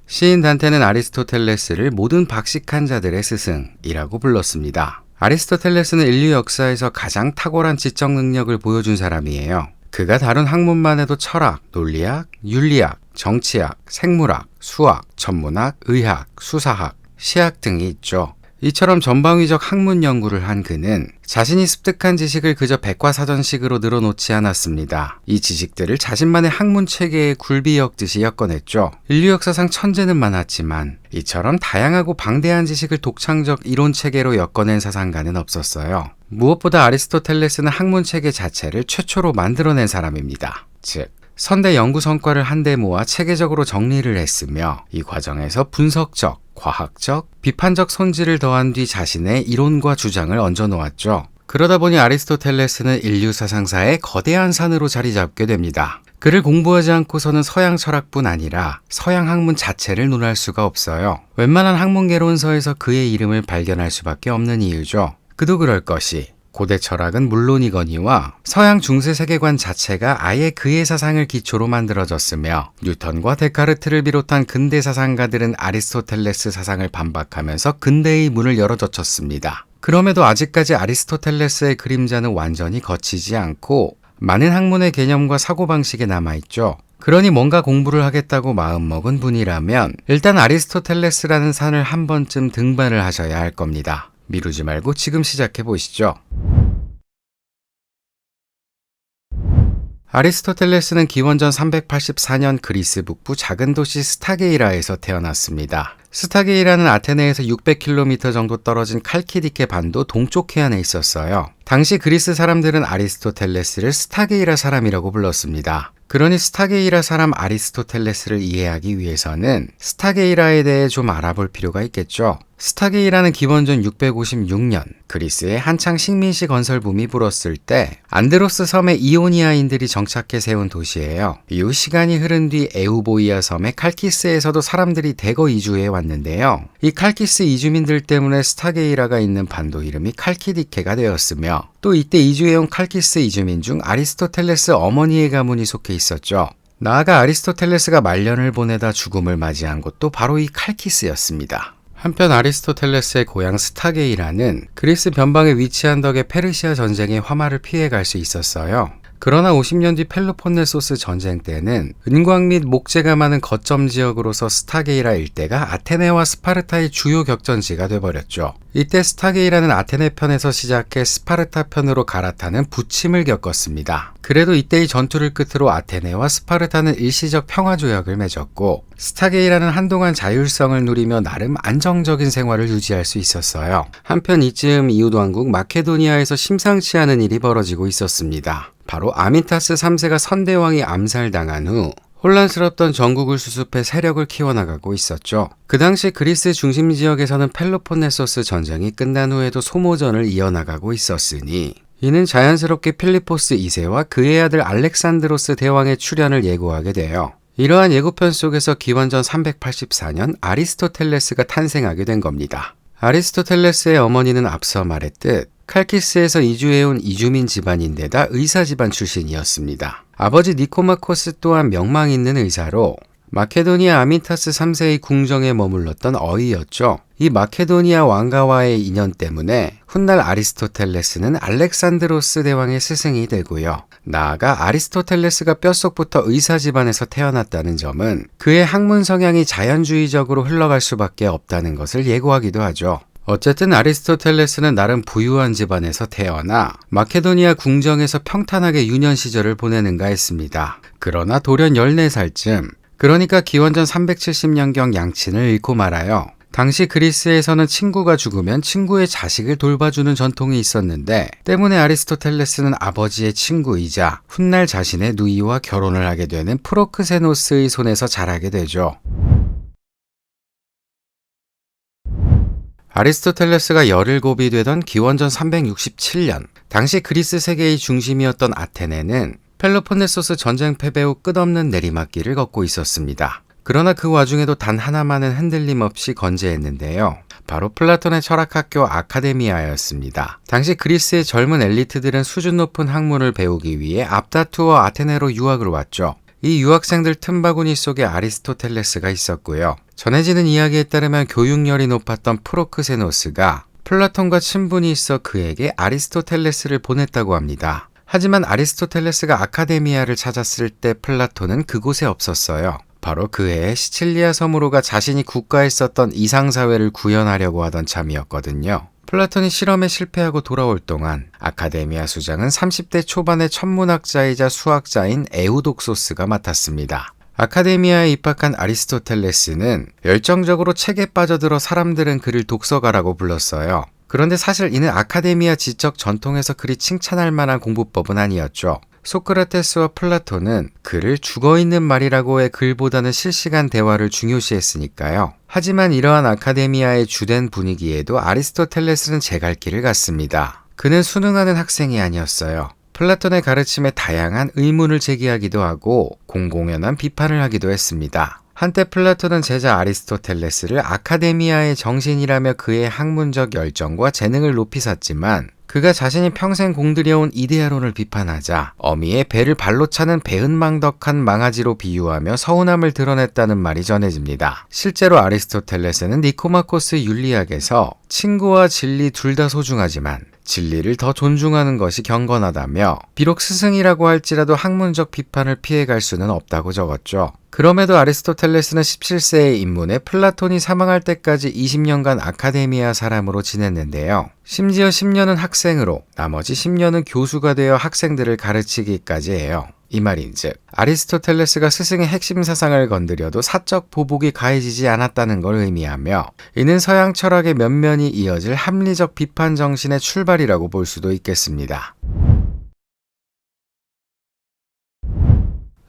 시인 단테는 아리스토텔레스를 모든 박식한 자들의 스승이라고 불렀습니다. 아리스토텔레스는 인류 역사에서 가장 탁월한 지적 능력을 보여준 사람이에요. 그가 다룬 학문만 해도 철학, 논리학, 윤리학, 정치학, 생물학, 수학, 천문학, 의학, 수사학, 시학 등이 있죠. 이처럼 전방위적 학문 연구를 한 그는 자신이 습득한 지식을 그저 백과사전식으로 늘어놓지 않았습니다. 이 지식들을 자신만의 학문 체계의 굴비 엮듯이 엮어냈죠. 인류 역사상 천재는 많았지만 이처럼 다양하고 방대한 지식을 독창적 이론 체계로 엮어낸 사상가는 없었어요. 무엇보다 아리스토텔레스는 학문 체계 자체를 최초로 만들어낸 사람입니다. 즉, 선대 연구 성과를 한데 모아 체계적으로 정리를 했으며 이 과정에서 분석적, 과학적, 비판적 손질을 더한 뒤 자신의 이론과 주장을 얹어 놓았죠. 그러다 보니 아리스토텔레스는 인류 사상사의 거대한 산으로 자리 잡게 됩니다. 그를 공부하지 않고서는 서양 철학뿐 아니라 서양 학문 자체를 논할 수가 없어요. 웬만한 학문개론서에서 그의 이름을 발견할 수밖에 없는 이유죠. 그도 그럴 것이 고대 철학은 물론이거니와 서양 중세 세계관 자체가 아예 그의 사상을 기초로 만들어졌으며 뉴턴과 데카르트를 비롯한 근대 사상가들은 아리스토텔레스 사상을 반박하면서 근대의 문을 열어젖혔습니다. 그럼에도 아직까지 아리스토텔레스의 그림자는 완전히 거치지 않고 많은 학문의 개념과 사고방식에 남아있죠. 그러니 뭔가 공부를 하겠다고 마음먹은 분이라면 일단 아리스토텔레스라는 산을 한 번쯤 등반을 하셔야 할 겁니다. 미루지 말고 지금 시작해 보시죠. 아리스토텔레스는 기원전 384년 그리스 북부 작은 도시 스타게이라에서 태어났습니다. 스타게이라는 아테네에서 600km 정도 떨어진 칼키디케 반도 동쪽 해안에 있었어요. 당시 그리스 사람들은 아리스토텔레스를 스타게이라 사람이라고 불렀습니다. 그러니 스타게이라 사람 아리스토텔레스를 이해하기 위해서는 스타게이라에 대해 좀 알아볼 필요가 있겠죠. 스타게이라는 기원전 656년 그리스에 한창 식민시 건설 붐이 불었을 때 안드로스 섬에 이오니아인들이 정착해 세운 도시예요. 이후 시간이 흐른 뒤 에우보이아 섬의 칼키스에서도 사람들이 대거 이주해 왔는데요. 이 칼키스 이주민들 때문에 스타게이라가 있는 반도 이름이 칼키디케가 되었으며 또 이때 이주해온 칼키스 이주민 중 아리스토텔레스 어머니의 가문이 속해 있었죠. 나아가 아리스토텔레스가 말년을 보내다 죽음을 맞이한 곳도 바로 이 칼키스였습니다. 한편 아리스토텔레스의 고향 스타게이라는 그리스 변방에 위치한 덕에 페르시아 전쟁의 화마를 피해갈 수 있었어요. 그러나 50년 뒤 펠로폰네소스 전쟁 때는 은광 및 목재가 많은 거점 지역으로서 스타게이라 일대가 아테네와 스파르타의 주요 격전지가 돼버렸죠. 이때 스타게이라는 아테네 편에서 시작해 스파르타 편으로 갈아타는 부침을 겪었습니다. 그래도 이때의 전투를 끝으로 아테네와 스파르타는 일시적 평화조약을 맺었고 스타게이라는 한동안 자율성을 누리며 나름 안정적인 생활을 유지할 수 있었어요. 한편 이쯤 이웃 왕국 마케도니아에서 심상치 않은 일이 벌어지고 있었습니다. 바로 아미타스 3세가 선대왕이 암살당한 후 혼란스럽던 전국을 수습해 세력을 키워나가고 있었죠. 그 당시 그리스 중심 지역에서는 펠로폰네소스 전쟁이 끝난 후에도 소모전을 이어나가고 있었으니 이는 자연스럽게 필리포스 2세와 그의 아들 알렉산드로스 대왕의 출현을 예고하게 돼요. 이러한 예고편 속에서 기원전 384년 아리스토텔레스가 탄생하게 된 겁니다. 아리스토텔레스의 어머니는 앞서 말했듯 칼키스에서 이주해온 이주민 집안인데다 의사 집안 출신이었습니다. 아버지 니코마코스 또한 명망 있는 의사로 마케도니아 아미타스 3세의 궁정에 머물렀던 어이였죠. 이 마케도니아 왕가와의 인연 때문에 훗날 아리스토텔레스는 알렉산드로스 대왕의 스승이 되고요. 나아가 아리스토텔레스가 뼛속부터 의사 집안에서 태어났다는 점은 그의 학문 성향이 자연주의적으로 흘러갈 수밖에 없다는 것을 예고하기도 하죠. 어쨌든 아리스토텔레스는 나름 부유한 집안에서 태어나 마케도니아 궁정에서 평탄하게 유년 시절을 보내는가 했습니다. 그러나 돌연 14살쯤, 그러니까 기원전 370년경 양친을 잃고 말아요. 당시 그리스에서는 친구가 죽으면 친구의 자식을 돌봐주는 전통이 있었는데 때문에 아리스토텔레스는 아버지의 친구이자 훗날 자신의 누이와 결혼을 하게 되는 프로크세노스의 손에서 자라게 되죠. 아리스토텔레스가 17이 되던 기원전 367년, 당시 그리스 세계의 중심이었던 아테네는 펠로폰네소스 전쟁 패배 후 끝없는 내리막길을 걷고 있었습니다. 그러나 그 와중에도 단 하나만은 흔들림 없이 건재했는데요. 바로 플라톤의 철학학교 아카데미아였습니다. 당시 그리스의 젊은 엘리트들은 수준 높은 학문을 배우기 위해 앞다투어 아테네로 유학을 왔죠. 이 유학생들 틈바구니 속에 아리스토텔레스가 있었고요. 전해지는 이야기에 따르면 교육열이 높았던 프로크세노스가 플라톤과 친분이 있어 그에게 아리스토텔레스를 보냈다고 합니다. 하지만 아리스토텔레스가 아카데미아를 찾았을 때 플라톤은 그곳에 없었어요. 바로 그 해에 시칠리아 섬으로 가 자신이 국가에 썼던 이상사회를 구현하려고 하던 참이었거든요. 플라톤이 실험에 실패하고 돌아올 동안 아카데미아 수장은 30대 초반의 천문학자이자 수학자인 에우독소스가 맡았습니다. 아카데미아에 입학한 아리스토텔레스는 열정적으로 책에 빠져들어 사람들은 그를 독서가라고 불렀어요. 그런데 사실 이는 아카데미아 지적 전통에서 그리 칭찬할 만한 공부법은 아니었죠. 소크라테스와 플라톤은 그를 죽어있는 말이라고 해 글보다는 실시간 대화를 중요시했으니까요. 하지만 이러한 아카데미아의 주된 분위기에도 아리스토텔레스는 제 갈 길을 갔습니다. 그는 순응하는 학생이 아니었어요. 플라톤의 가르침에 다양한 의문을 제기하기도 하고 공공연한 비판을 하기도 했습니다. 한때 플라톤은 제자 아리스토텔레스를 아카데미아의 정신이라며 그의 학문적 열정과 재능을 높이 샀지만 그가 자신이 평생 공들여온 이데아론을 비판하자 어미의 배를 발로 차는 배은망덕한 망아지로 비유하며 서운함을 드러냈다는 말이 전해집니다. 실제로 아리스토텔레스는 니코마코스 윤리학에서 친구와 진리 둘 다 소중하지만 진리를 더 존중하는 것이 경건하다며 비록 스승이라고 할지라도 학문적 비판을 피해갈 수는 없다고 적었죠. 그럼에도 아리스토텔레스는 17세에 입문해 플라톤이 사망할 때까지 20년간 아카데미아 사람으로 지냈는데요. 심지어 10년은 학생으로 나머지 10년은 교수가 되어 학생들을 가르치기까지 해요. 이 말인즉 아리스토텔레스가 스승의 핵심 사상을 건드려도 사적 보복이 가해지지 않았다는 걸 의미하며 이는 서양 철학의 면면이 이어질 합리적 비판 정신의 출발이라고 볼 수도 있겠습니다.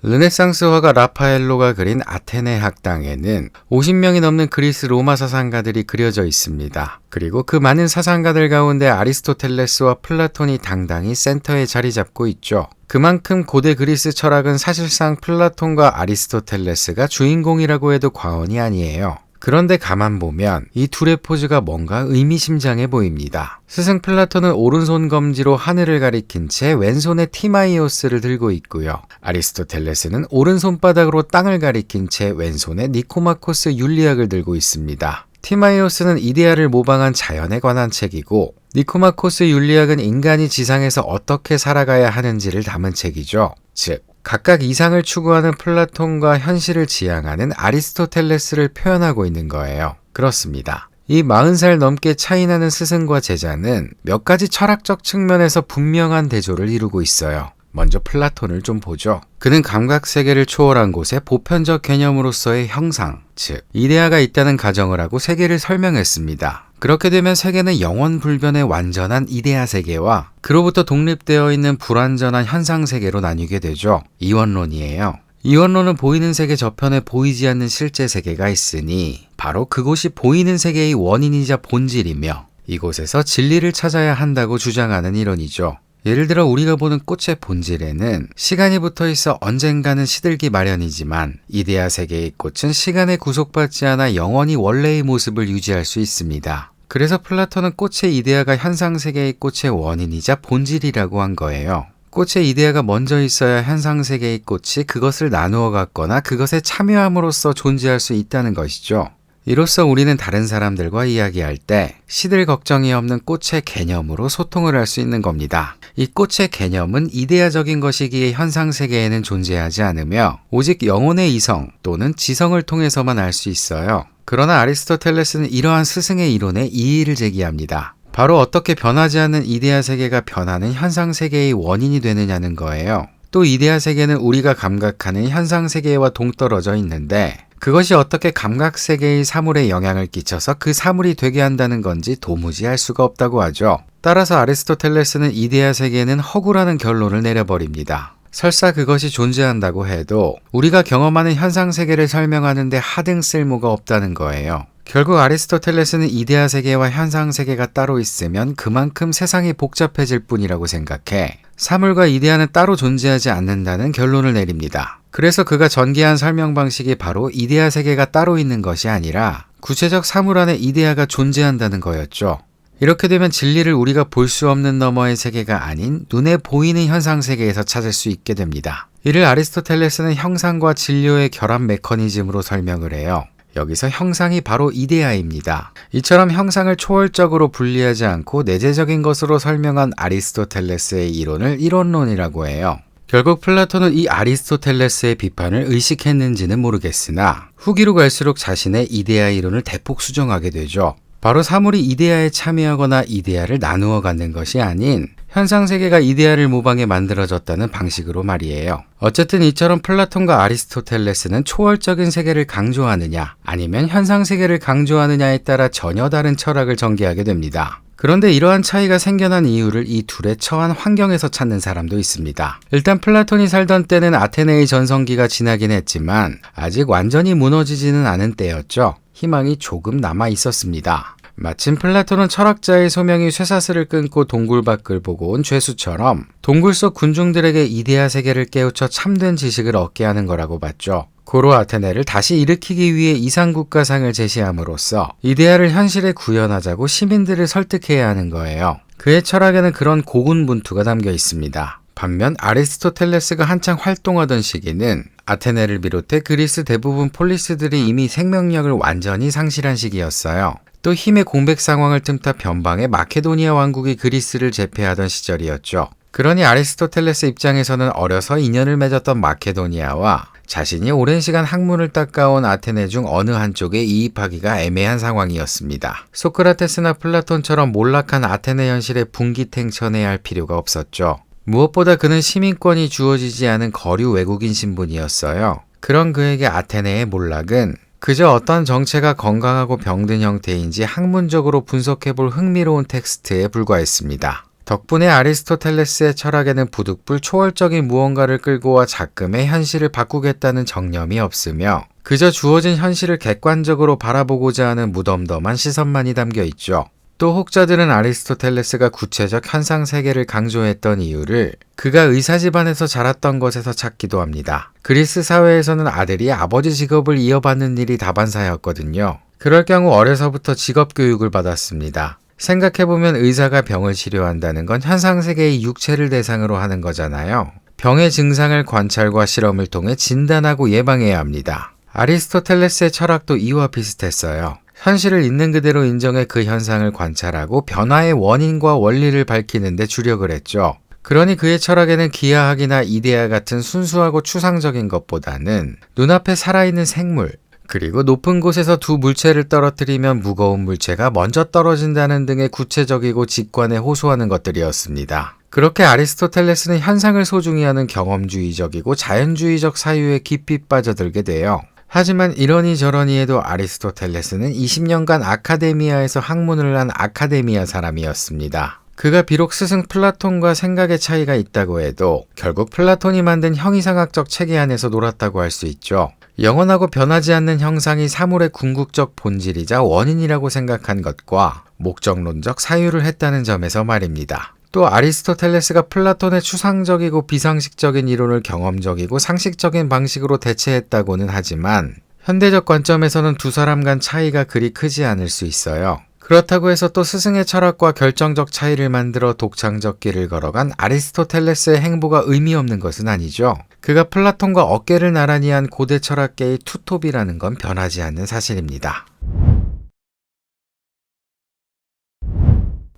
르네상스 화가 라파엘로가 그린 아테네 학당에는 50명이 넘는 그리스 로마 사상가들이 그려져 있습니다. 그리고 그 많은 사상가들 가운데 아리스토텔레스와 플라톤이 당당히 센터에 자리 잡고 있죠. 그만큼 고대 그리스 철학은 사실상 플라톤과 아리스토텔레스가 주인공이라고 해도 과언이 아니에요. 그런데 가만 보면 이 둘의 포즈가 뭔가 의미심장해 보입니다. 스승 플라톤은 오른손 검지로 하늘을 가리킨 채 왼손에 티마이오스를 들고 있고요. 아리스토텔레스는 오른손바닥으로 땅을 가리킨 채 왼손에 니코마코스 윤리학을 들고 있습니다. 티마이오스는 이데아를 모방한 자연에 관한 책이고 니코마코스 윤리학은 인간이 지상에서 어떻게 살아가야 하는지를 담은 책이죠. 즉 각각 이상을 추구하는 플라톤과 현실을 지향하는 아리스토텔레스를 표현하고 있는 거예요. 그렇습니다. 이 40살 넘게 차이나는 스승과 제자는 몇 가지 철학적 측면에서 분명한 대조를 이루고 있어요. 먼저 플라톤을 좀 보죠. 그는 감각세계를 초월한 곳에 보편적 개념으로서의 형상, 즉 이데아가 있다는 가정을 하고 세계를 설명했습니다. 그렇게 되면 세계는 영원불변의 완전한 이데아 세계와 그로부터 독립되어 있는 불완전한 현상 세계로 나뉘게 되죠. 이원론이에요. 이원론은 보이는 세계 저편에 보이지 않는 실제 세계가 있으니 바로 그곳이 보이는 세계의 원인이자 본질이며 이곳에서 진리를 찾아야 한다고 주장하는 이론이죠. 예를 들어 우리가 보는 꽃의 본질에는 시간이 붙어 있어 언젠가는 시들기 마련이지만 이데아 세계의 꽃은 시간에 구속받지 않아 영원히 원래의 모습을 유지할 수 있습니다. 그래서 플라톤은 꽃의 이데아가 현상 세계의 꽃의 원인이자 본질이라고 한 거예요. 꽃의 이데아가 먼저 있어야 현상 세계의 꽃이 그것을 나누어 갖거나 그것에 참여함으로써 존재할 수 있다는 것이죠. 이로써 우리는 다른 사람들과 이야기할 때 시들 걱정이 없는 꽃의 개념으로 소통을 할 수 있는 겁니다. 이 꽃의 개념은 이데아적인 것이기에 현상 세계에는 존재하지 않으며 오직 영혼의 이성 또는 지성을 통해서만 알 수 있어요. 그러나 아리스토텔레스는 이러한 스승의 이론에 이의를 제기합니다. 바로 어떻게 변하지 않는 이데아 세계가 변하는 현상 세계의 원인이 되느냐는 거예요. 또 이데아 세계는 우리가 감각하는 현상 세계와 동떨어져 있는데 그것이 어떻게 감각 세계의 사물에 영향을 끼쳐서 그 사물이 되게 한다는 건지 도무지 알 수가 없다고 하죠. 따라서 아리스토텔레스는 이데아 세계는 허구라는 결론을 내려버립니다. 설사 그것이 존재한다고 해도 우리가 경험하는 현상 세계를 설명하는데 하등 쓸모가 없다는 거예요. 결국 아리스토텔레스는 이데아 세계와 현상 세계가 따로 있으면 그만큼 세상이 복잡해질 뿐이라고 생각해 사물과 이데아는 따로 존재하지 않는다는 결론을 내립니다. 그래서 그가 전개한 설명 방식이 바로 이데아 세계가 따로 있는 것이 아니라 구체적 사물 안에 이데아가 존재한다는 거였죠. 이렇게 되면 진리를 우리가 볼 수 없는 너머의 세계가 아닌 눈에 보이는 현상 세계에서 찾을 수 있게 됩니다. 이를 아리스토텔레스는 형상과 진료의 결합 메커니즘으로 설명을 해요. 여기서 형상이 바로 이데아입니다. 이처럼 형상을 초월적으로 분리하지 않고 내재적인 것으로 설명한 아리스토텔레스의 이론을 이론론이라고 해요. 결국 플라톤은 이 아리스토텔레스의 비판을 의식했는지는 모르겠으나 후기로 갈수록 자신의 이데아 이론을 대폭 수정하게 되죠. 바로 사물이 이데아에 참여하거나 이데아를 나누어 갖는 것이 아닌 현상세계가 이데아를 모방해 만들어졌다는 방식으로 말이에요. 어쨌든 이처럼 플라톤과 아리스토텔레스는 초월적인 세계를 강조하느냐 아니면 현상세계를 강조하느냐에 따라 전혀 다른 철학을 전개하게 됩니다. 그런데 이러한 차이가 생겨난 이유를 이 둘의 처한 환경에서 찾는 사람도 있습니다. 일단 플라톤이 살던 때는 아테네의 전성기가 지나긴 했지만 아직 완전히 무너지지는 않은 때였죠. 희망이 조금 남아 있었습니다. 마침 플라톤은 철학자의 소명이 쇠사슬을 끊고 동굴 밖을 보고 온 죄수처럼 동굴 속 군중들에게 이데아 세계를 깨우쳐 참된 지식을 얻게 하는 거라고 봤죠. 고로 아테네를 다시 일으키기 위해 이상국가상을 제시함으로써 이데아를 현실에 구현하자고 시민들을 설득해야 하는 거예요. 그의 철학에는 그런 고군분투가 담겨 있습니다. 반면 아리스토텔레스가 한창 활동하던 시기는 아테네를 비롯해 그리스 대부분 폴리스들이 이미 생명력을 완전히 상실한 시기였어요. 또 힘의 공백 상황을 틈타 변방의 마케도니아 왕국이 그리스를 제패하던 시절이었죠. 그러니 아리스토텔레스 입장에서는 어려서 인연을 맺었던 마케도니아와 자신이 오랜 시간 학문을 닦아온 아테네 중 어느 한쪽에 이입하기가 애매한 상황이었습니다. 소크라테스나 플라톤처럼 몰락한 아테네 현실에 분기탱천해야 할 필요가 없었죠. 무엇보다 그는 시민권이 주어지지 않은 거류 외국인 신분이었어요. 그런 그에게 아테네의 몰락은 그저 어떤 정체가 건강하고 병든 형태인지 학문적으로 분석해볼 흥미로운 텍스트에 불과했습니다. 덕분에 아리스토텔레스의 철학에는 부득불 초월적인 무언가를 끌고 와 작금의 현실을 바꾸겠다는 정념이 없으며 그저 주어진 현실을 객관적으로 바라보고자 하는 무덤덤한 시선만이 담겨 있죠. 또 혹자들은 아리스토텔레스가 구체적 현상 세계를 강조했던 이유를 그가 의사 집안에서 자랐던 것에서 찾기도 합니다. 그리스 사회에서는 아들이 아버지 직업을 이어받는 일이 다반사였거든요. 그럴 경우 어려서부터 직업 교육을 받았습니다. 생각해보면 의사가 병을 치료한다는 건 현상세계의 육체를 대상으로 하는 거잖아요. 병의 증상을 관찰과 실험을 통해 진단하고 예방해야 합니다. 아리스토텔레스의 철학도 이와 비슷했어요. 현실을 있는 그대로 인정해 그 현상을 관찰하고 변화의 원인과 원리를 밝히는 데 주력을 했죠. 그러니 그의 철학에는 기하학이나 이데아 같은 순수하고 추상적인 것보다는 눈앞에 살아있는 생물, 그리고 높은 곳에서 두 물체를 떨어뜨리면 무거운 물체가 먼저 떨어진다는 등의 구체적이고 직관에 호소하는 것들이었습니다. 그렇게 아리스토텔레스는 현상을 소중히 하는 경험주의적이고 자연주의적 사유에 깊이 빠져들게 돼요. 하지만 이러니 저러니 해도 아리스토텔레스는 20년간 아카데미아에서 학문을 한 아카데미아 사람이었습니다. 그가 비록 스승 플라톤과 생각의 차이가 있다고 해도 결국 플라톤이 만든 형이상학적 체계 안에서 놀았다고 할 수 있죠. 영원하고 변하지 않는 형상이 사물의 궁극적 본질이자 원인이라고 생각한 것과 목적론적 사유를 했다는 점에서 말입니다. 또 아리스토텔레스가 플라톤의 추상적이고 비상식적인 이론을 경험적이고 상식적인 방식으로 대체했다고는 하지만 현대적 관점에서는 두 사람 간 차이가 그리 크지 않을 수 있어요. 그렇다고 해서 또 스승의 철학과 결정적 차이를 만들어 독창적 길을 걸어간 아리스토텔레스의 행보가 의미 없는 것은 아니죠. 그가 플라톤과 어깨를 나란히 한 고대 철학계의 투톱이라는 건 변하지 않는 사실입니다.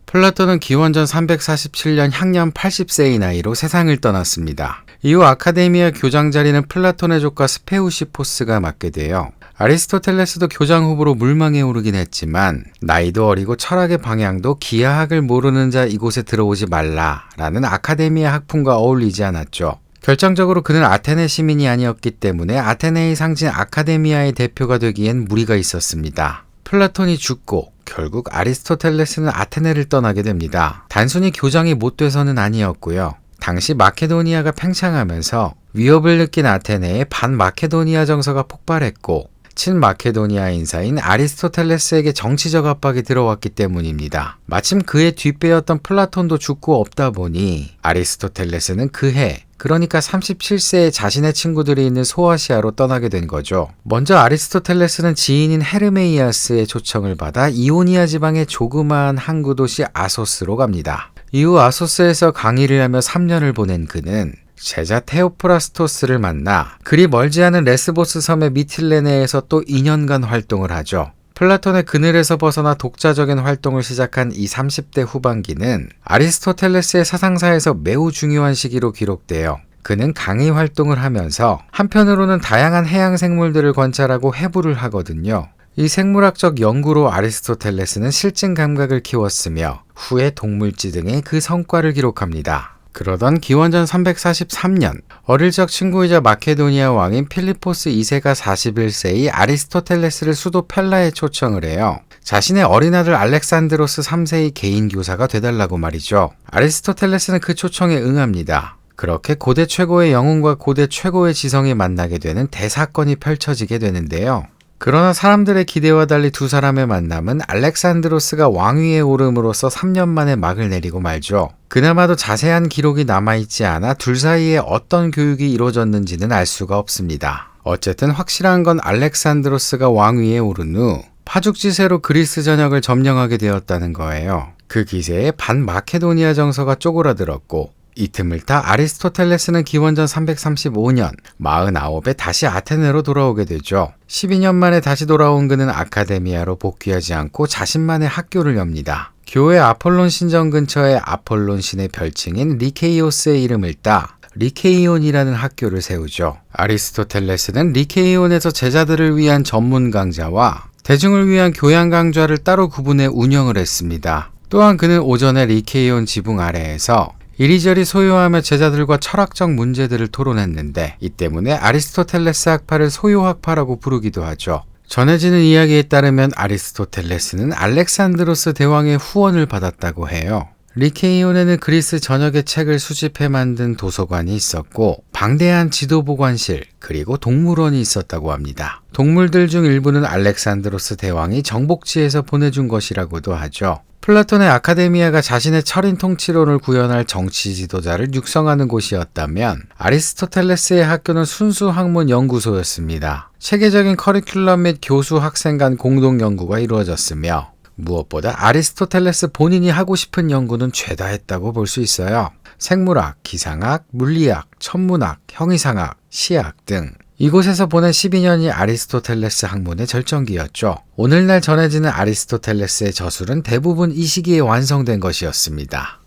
플라톤은 기원전 347년 향년 80세의 나이로 세상을 떠났습니다. 이후 아카데미아 교장 자리는 플라톤의 조카 스페우시포스가 맡게 돼요. 아리스토텔레스도 교장 후보로 물망에 오르긴 했지만 나이도 어리고 철학의 방향도 기하학을 모르는 자 이곳에 들어오지 말라라는 아카데미아 학풍과 어울리지 않았죠. 결정적으로 그는 아테네 시민이 아니었기 때문에 아테네의 상징 아카데미아의 대표가 되기엔 무리가 있었습니다. 플라톤이 죽고 결국 아리스토텔레스는 아테네를 떠나게 됩니다. 단순히 교장이 못 돼서는 아니었고요. 당시 마케도니아가 팽창하면서 위협을 느낀 아테네의 반마케도니아 정서가 폭발했고 친마케도니아 인사인 아리스토텔레스에게 정치적 압박이 들어왔기 때문입니다. 마침 그의 뒷배였던 플라톤도 죽고 없다 보니 아리스토텔레스는 그해 그러니까 37세에 자신의 친구들이 있는 소아시아로 떠나게 된 거죠. 먼저 아리스토텔레스는 지인인 헤르메이아스의 초청을 받아 이오니아 지방의 조그마한 항구 도시 아소스로 갑니다. 이후 아소스에서 강의를 하며 3년을 보낸 그는 제자 테오프라스토스를 만나 그리 멀지 않은 레스보스 섬의 미틸레네에서 또 2년간 활동을 하죠. 플라톤의 그늘에서 벗어나 독자적인 활동을 시작한 이 30대 후반기는 아리스토텔레스의 사상사에서 매우 중요한 시기로 기록돼요. 그는 강의 활동을 하면서 한편으로는 다양한 해양 생물들을 관찰하고 해부를 하거든요. 이 생물학적 연구로 아리스토텔레스는 실증 감각을 키웠으며 후에 동물지 등의 그 성과를 기록합니다. 그러던 기원전 343년 어릴 적 친구이자 마케도니아 왕인 필리포스 2세가 41세의 아리스토텔레스를 수도 펠라에 초청을 해요. 자신의 어린 아들 알렉산드로스 3세의 개인 교사가 되달라고 말이죠. 아리스토텔레스는 그 초청에 응합니다. 그렇게 고대 최고의 영웅과 고대 최고의 지성이 만나게 되는 대사건이 펼쳐지게 되는데요. 그러나 사람들의 기대와 달리 두 사람의 만남은 알렉산드로스가 왕위에 오름으로써 3년 만에 막을 내리고 말죠. 그나마도 자세한 기록이 남아있지 않아 둘 사이에 어떤 교육이 이루어졌는지는 알 수가 없습니다. 어쨌든 확실한 건 알렉산드로스가 왕위에 오른 후 파죽지세로 그리스 전역을 점령하게 되었다는 거예요. 그 기세에 반마케도니아 정서가 쪼그라들었고 이 틈을 타 아리스토텔레스는 기원전 335년 49에 다시 아테네로 돌아오게 되죠. 12년 만에 다시 돌아온 그는 아카데미아로 복귀하지 않고 자신만의 학교를 엽니다. 교회 아폴론 신전 근처에 아폴론 신의 별칭인 리케이오스의 이름을 따 리케이온이라는 학교를 세우죠. 아리스토텔레스는 리케이온에서 제자들을 위한 전문 강좌와 대중을 위한 교양 강좌를 따로 구분해 운영을 했습니다. 또한 그는 오전에 리케이온 지붕 아래에서 이리저리 소요하며 제자들과 철학적 문제들을 토론했는데 이 때문에 아리스토텔레스 학파를 소요학파라고 부르기도 하죠. 전해지는 이야기에 따르면 아리스토텔레스는 알렉산드로스 대왕의 후원을 받았다고 해요. 리케이온에는 그리스 전역의 책을 수집해 만든 도서관이 있었고 방대한 지도보관실 그리고 동물원이 있었다고 합니다. 동물들 중 일부는 알렉산드로스 대왕이 정복지에서 보내준 것이라고도 하죠. 플라톤의 아카데미아가 자신의 철인 통치론을 구현할 정치 지도자를 육성하는 곳이었다면 아리스토텔레스의 학교는 순수 학문 연구소였습니다. 체계적인 커리큘럼 및 교수 학생 간 공동 연구가 이루어졌으며 무엇보다 아리스토텔레스 본인이 하고 싶은 연구는 죄다 했다고 볼 수 있어요. 생물학, 기상학, 물리학, 천문학, 형이상학, 시학 등 이곳에서 보낸 12년이 아리스토텔레스 학문의 절정기였죠. 오늘날 전해지는 아리스토텔레스의 저술은 대부분 이 시기에 완성된 것이었습니다.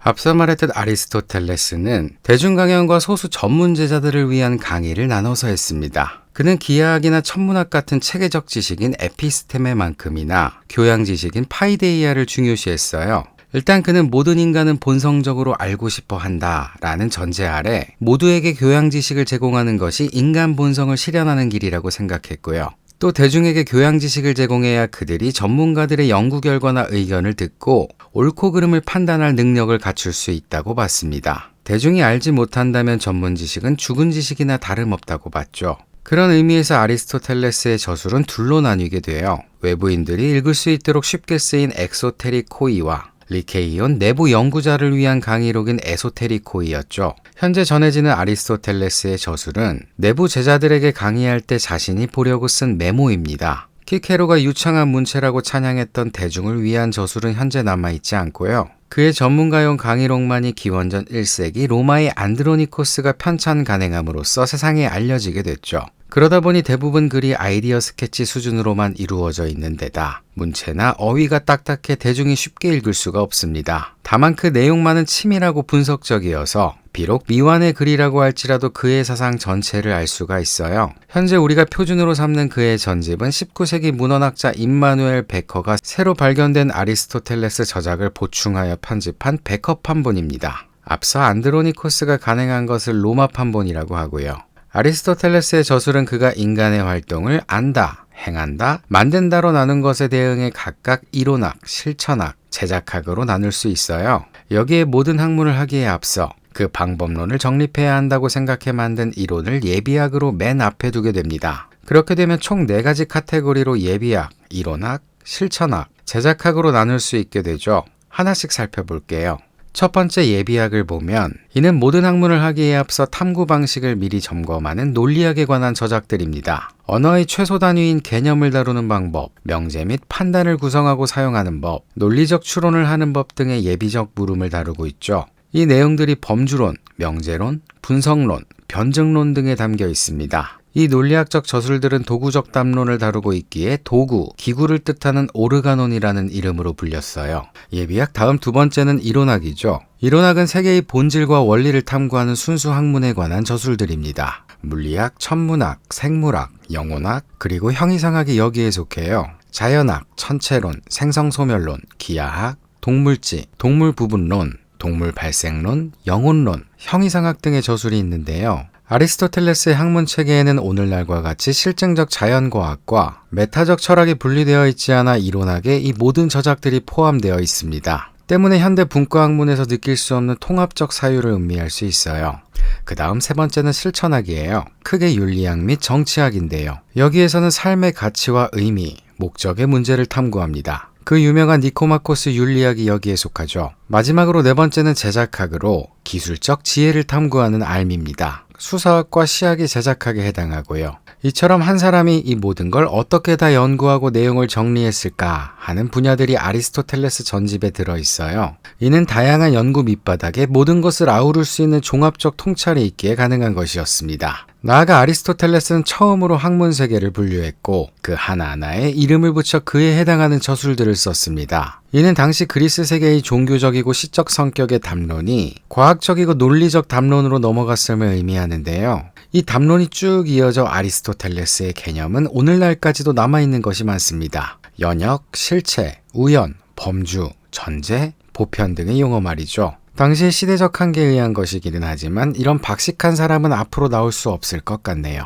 앞서 말했듯 아리스토텔레스는 대중강연과 소수 전문 제자들을 위한 강의를 나눠서 했습니다. 그는 기하학이나 천문학 같은 체계적 지식인 에피스테메만큼이나 교양 지식인 파이데이아를 중요시했어요. 일단 그는 모든 인간은 본성적으로 알고 싶어 한다라는 전제 아래 모두에게 교양 지식을 제공하는 것이 인간 본성을 실현하는 길이라고 생각했고요. 또 대중에게 교양 지식을 제공해야 그들이 전문가들의 연구 결과나 의견을 듣고 옳고 그름을 판단할 능력을 갖출 수 있다고 봤습니다. 대중이 알지 못한다면 전문 지식은 죽은 지식이나 다름없다고 봤죠. 그런 의미에서 아리스토텔레스의 저술은 둘로 나뉘게 돼요. 외부인들이 읽을 수 있도록 쉽게 쓰인 엑소테리코이와 리케이온 내부 연구자를 위한 강의록인 에소테리코이였죠. 현재 전해지는 아리스토텔레스의 저술은 내부 제자들에게 강의할 때 자신이 보려고 쓴 메모입니다. 키케로가 유창한 문체라고 찬양했던 대중을 위한 저술은 현재 남아있지 않고요. 그의 전문가용 강의록만이 기원전 1세기 로마의 안드로니코스가 편찬 간행함으로써 세상에 알려지게 됐죠. 그러다 보니 대부분 글이 아이디어 스케치 수준으로만 이루어져 있는 데다 문체나 어휘가 딱딱해 대중이 쉽게 읽을 수가 없습니다. 다만 그 내용만은 치밀하고 분석적이어서 비록 미완의 글이라고 할지라도 그의 사상 전체를 알 수가 있어요. 현재 우리가 표준으로 삼는 그의 전집은 19세기 문헌학자 임마누엘 베커가 새로 발견된 아리스토텔레스 저작을 보충하여 편집한 베커 판본입니다. 앞서 안드로니코스가 간행한 것을 로마 판본이라고 하고요. 아리스토텔레스의 저술은 그가 인간의 활동을 안다, 행한다, 만든다로 나눈 것에 대응해 각각 이론학, 실천학, 제작학으로 나눌 수 있어요. 여기에 모든 학문을 하기에 앞서 그 방법론을 정립해야 한다고 생각해 만든 이론을 예비학으로 맨 앞에 두게 됩니다. 그렇게 되면 총 4가지 카테고리로 예비학, 이론학, 실천학, 제작학으로 나눌 수 있게 되죠. 하나씩 살펴볼게요. 첫 번째 예비학을 보면 이는 모든 학문을 하기에 앞서 탐구 방식을 미리 점검하는 논리학에 관한 저작들입니다. 언어의 최소 단위인 개념을 다루는 방법, 명제 및 판단을 구성하고 사용하는 법, 논리적 추론을 하는 법 등의 예비적 물음을 다루고 있죠. 이 내용들이 범주론, 명제론, 분석론, 변증론 등에 담겨 있습니다. 이 논리학적 저술들은 도구적 담론을 다루고 있기에 도구, 기구를 뜻하는 오르가논이라는 이름으로 불렸어요. 예비학 다음 두 번째는 이론학이죠. 이론학은 세계의 본질과 원리를 탐구하는 순수 학문에 관한 저술들입니다. 물리학, 천문학, 생물학, 영혼학, 그리고 형이상학이 여기에 속해요. 자연학, 천체론, 생성소멸론, 기하학, 동물지, 동물부분론, 동물 발생론, 영혼론, 형이상학 등의 저술이 있는데요. 아리스토텔레스의 학문 체계에는 오늘날과 같이 실증적 자연과학과 메타적 철학이 분리되어 있지 않아 이론학에 이 모든 저작들이 포함되어 있습니다. 때문에 현대 분과학문에서 느낄 수 없는 통합적 사유를 음미할 수 있어요. 그 다음 세 번째는 실천학이에요. 크게 윤리학 및 정치학인데요. 여기에서는 삶의 가치와 의미, 목적의 문제를 탐구합니다. 그 유명한 니코마코스 윤리학이 여기에 속하죠. 마지막으로 네 번째는 제작학으로 기술적 지혜를 탐구하는 알미입니다. 수사학과 시학이 제작학에 해당하고요. 이처럼 한 사람이 이 모든 걸 어떻게 다 연구하고 내용을 정리했을까 하는 분야들이 아리스토텔레스 전집에 들어있어요. 이는 다양한 연구 밑바닥에 모든 것을 아우를 수 있는 종합적 통찰이 있기에 가능한 것이었습니다. 나아가 아리스토텔레스는 처음으로 학문 세계를 분류했고 그 하나하나에 이름을 붙여 그에 해당하는 저술들을 썼습니다. 이는 당시 그리스 세계의 종교적이고 시적 성격의 담론이 과학적이고 논리적 담론으로 넘어갔음을 의미하는데요. 이 담론이 쭉 이어져 아리스토텔레스의 개념은 오늘날까지도 남아있는 것이 많습니다. 연역, 실체, 우연, 범주, 전제, 보편 등의 용어 말이죠. 당시의 시대적 한계에 의한 것이기는 하지만 이런 박식한 사람은 앞으로 나올 수 없을 것 같네요.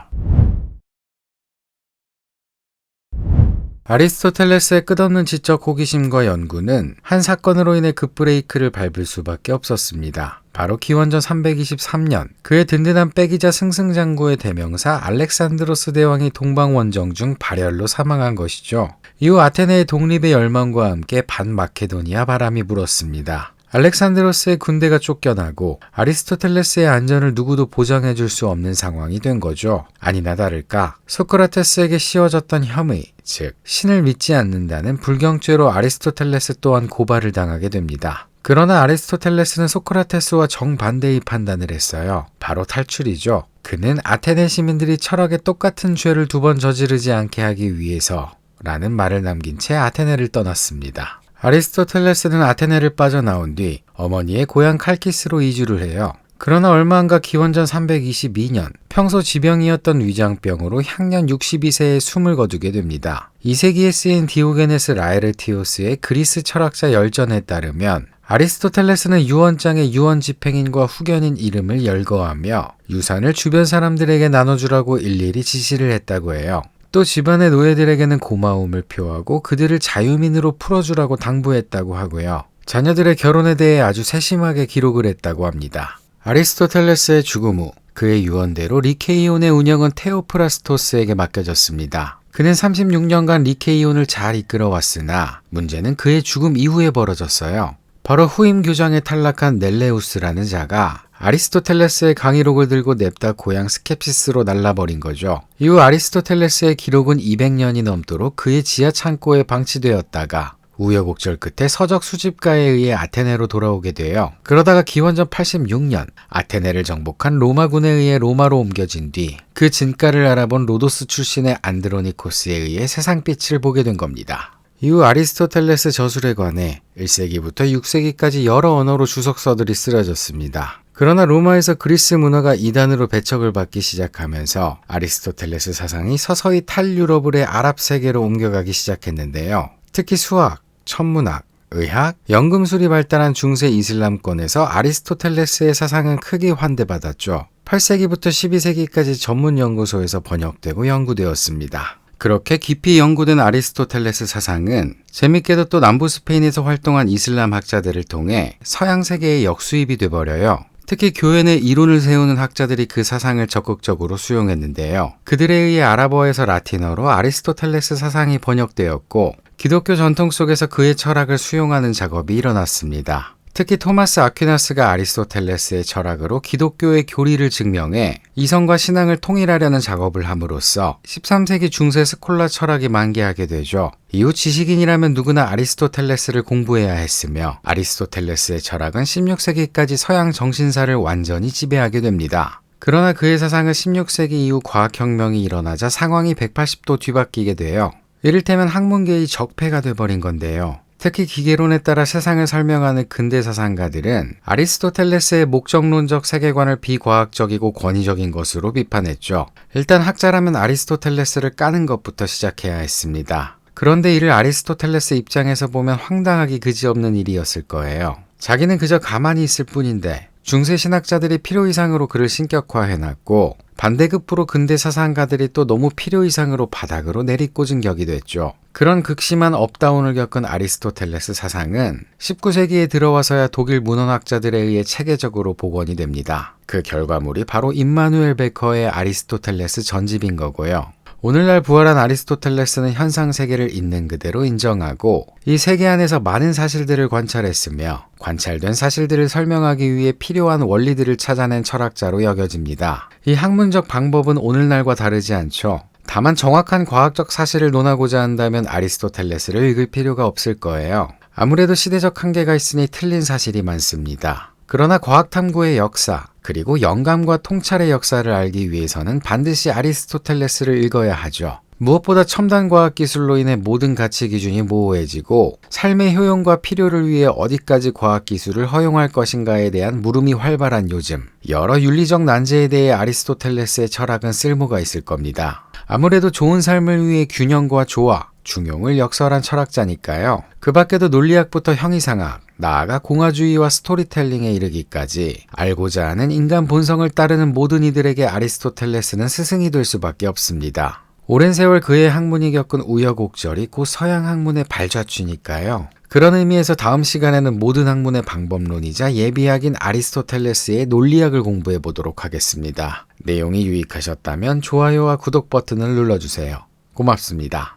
아리스토텔레스의 끝없는 지적 호기심과 연구는 한 사건으로 인해 급브레이크를 밟을 수밖에 없었습니다. 바로 기원전 323년 그의 든든한 빼기자 승승장구의 대명사 알렉산드로스 대왕이 동방원정 중 발열로 사망한 것이죠. 이후 아테네의 독립의 열망과 함께 반마케도니아 바람이 불었습니다. 알렉산드로스의 군대가 쫓겨나고 아리스토텔레스의 안전을 누구도 보장해줄 수 없는 상황이 된 거죠. 아니나 다를까 소크라테스에게 씌워졌던 혐의, 즉 신을 믿지 않는다는 불경죄로 아리스토텔레스 또한 고발을 당하게 됩니다. 그러나 아리스토텔레스는 소크라테스와 정반대의 판단을 했어요. 바로 탈출이죠. 그는 아테네 시민들이 철학에 똑같은 죄를 두 번 저지르지 않게 하기 위해서 라는 말을 남긴 채 아테네를 떠났습니다. 아리스토텔레스는 아테네를 빠져나온 뒤 어머니의 고향 칼키스로 이주를 해요. 그러나 얼마 안 가 기원전 322년 평소 지병이었던 위장병으로 향년 62세에 숨을 거두게 됩니다. 2세기에 쓰인 디오게네스 라에르티오스의 그리스 철학자 열전에 따르면 아리스토텔레스는 유언장에 유언집행인과 후견인 이름을 열거하며 유산을 주변 사람들에게 나눠주라고 일일이 지시를 했다고 해요. 또 집안의 노예들에게는 고마움을 표하고 그들을 자유민으로 풀어주라고 당부했다고 하고요. 자녀들의 결혼에 대해 아주 세심하게 기록을 했다고 합니다. 아리스토텔레스의 죽음 후 그의 유언대로 리케이온의 운영은 테오프라스토스에게 맡겨졌습니다. 그는 36년간 리케이온을 잘 이끌어왔으나 문제는 그의 죽음 이후에 벌어졌어요. 바로 후임 교장에 탈락한 넬레우스라는 자가 아리스토텔레스의 강의록을 들고 냅다 고향 스캡시스로 날라버린 거죠. 이후 아리스토텔레스의 기록은 200년이 넘도록 그의 지하 창고에 방치되었다가 우여곡절 끝에 서적 수집가에 의해 아테네로 돌아오게 돼요. 그러다가 기원전 86년 아테네를 정복한 로마군에 의해 로마로 옮겨진 뒤 그 진가를 알아본 로도스 출신의 안드로니코스에 의해 세상빛을 보게 된 겁니다. 이후 아리스토텔레스 저술에 관해 1세기부터 6세기까지 여러 언어로 주석서들이 쓰여졌습니다. 그러나 로마에서 그리스 문화가 이단으로 배척을 받기 시작하면서 아리스토텔레스 사상이 서서히 탈유럽의 아랍 세계로 옮겨가기 시작했는데요. 특히 수학, 천문학, 의학, 연금술이 발달한 중세 이슬람권에서 아리스토텔레스의 사상은 크게 환대받았죠. 8세기부터 12세기까지 전문 연구소에서 번역되고 연구되었습니다. 그렇게 깊이 연구된 아리스토텔레스 사상은 재밌게도 또 남부 스페인에서 활동한 이슬람 학자들을 통해 서양 세계에 역수입이 돼버려요. 특히 교회 내 이론을 세우는 학자들이 그 사상을 적극적으로 수용했는데요. 그들에 의해 아랍어에서 라틴어로 아리스토텔레스 사상이 번역되었고 기독교 전통 속에서 그의 철학을 수용하는 작업이 일어났습니다. 특히 토마스 아퀴나스가 아리스토텔레스의 철학으로 기독교의 교리를 증명해 이성과 신앙을 통일하려는 작업을 함으로써 13세기 중세 스콜라 철학이 만개하게 되죠. 이후 지식인이라면 누구나 아리스토텔레스를 공부해야 했으며 아리스토텔레스의 철학은 16세기까지 서양 정신사를 완전히 지배하게 됩니다. 그러나 그의 사상은 16세기 이후 과학혁명이 일어나자 상황이 180도 뒤바뀌게 돼요. 이를테면 학문계의 적폐가 돼버린 건데요. 특히 기계론에 따라 세상을 설명하는 근대 사상가들은 아리스토텔레스의 목적론적 세계관을 비과학적이고 권위적인 것으로 비판했죠. 일단 학자라면 아리스토텔레스를 까는 것부터 시작해야 했습니다. 그런데 이를 아리스토텔레스 입장에서 보면 황당하기 그지없는 일이었을 거예요. 자기는 그저 가만히 있을 뿐인데 중세 신학자들이 필요 이상으로 그를 신격화해놨고 반대급부로 근대 사상가들이 또 너무 필요 이상으로 바닥으로 내리꽂은 격이 됐죠. 그런 극심한 업다운을 겪은 아리스토텔레스 사상은 19세기에 들어와서야 독일 문헌학자들에 의해 체계적으로 복원이 됩니다. 그 결과물이 바로 임마누엘 베커의 아리스토텔레스 전집인 거고요. 오늘날 부활한 아리스토텔레스는 현상 세계를 있는 그대로 인정하고 이 세계 안에서 많은 사실들을 관찰했으며 관찰된 사실들을 설명하기 위해 필요한 원리들을 찾아낸 철학자로 여겨집니다. 이 학문적 방법은 오늘날과 다르지 않죠. 다만 정확한 과학적 사실을 논하고자 한다면 아리스토텔레스를 읽을 필요가 없을 거예요. 아무래도 시대적 한계가 있으니 틀린 사실이 많습니다. 그러나 과학탐구의 역사, 그리고 영감과 통찰의 역사를 알기 위해서는 반드시 아리스토텔레스를 읽어야 하죠. 무엇보다 첨단 과학기술로 인해 모든 가치 기준이 모호해지고 삶의 효용과 필요를 위해 어디까지 과학기술을 허용할 것인가에 대한 물음이 활발한 요즘, 여러 윤리적 난제에 대해 아리스토텔레스의 철학은 쓸모가 있을 겁니다. 아무래도 좋은 삶을 위해 균형과 조화, 중용을 역설한 철학자니까요. 그 밖에도 논리학부터 형이상학, 나아가 공화주의와 스토리텔링에 이르기까지 알고자 하는 인간 본성을 따르는 모든 이들에게 아리스토텔레스는 스승이 될 수밖에 없습니다. 오랜 세월 그의 학문이 겪은 우여곡절이 곧 서양 학문의 발자취니까요. 그런 의미에서 다음 시간에는 모든 학문의 방법론이자 예비학인 아리스토텔레스의 논리학을 공부해 보도록 하겠습니다. 내용이 유익하셨다면 좋아요와 구독 버튼을 눌러주세요. 고맙습니다.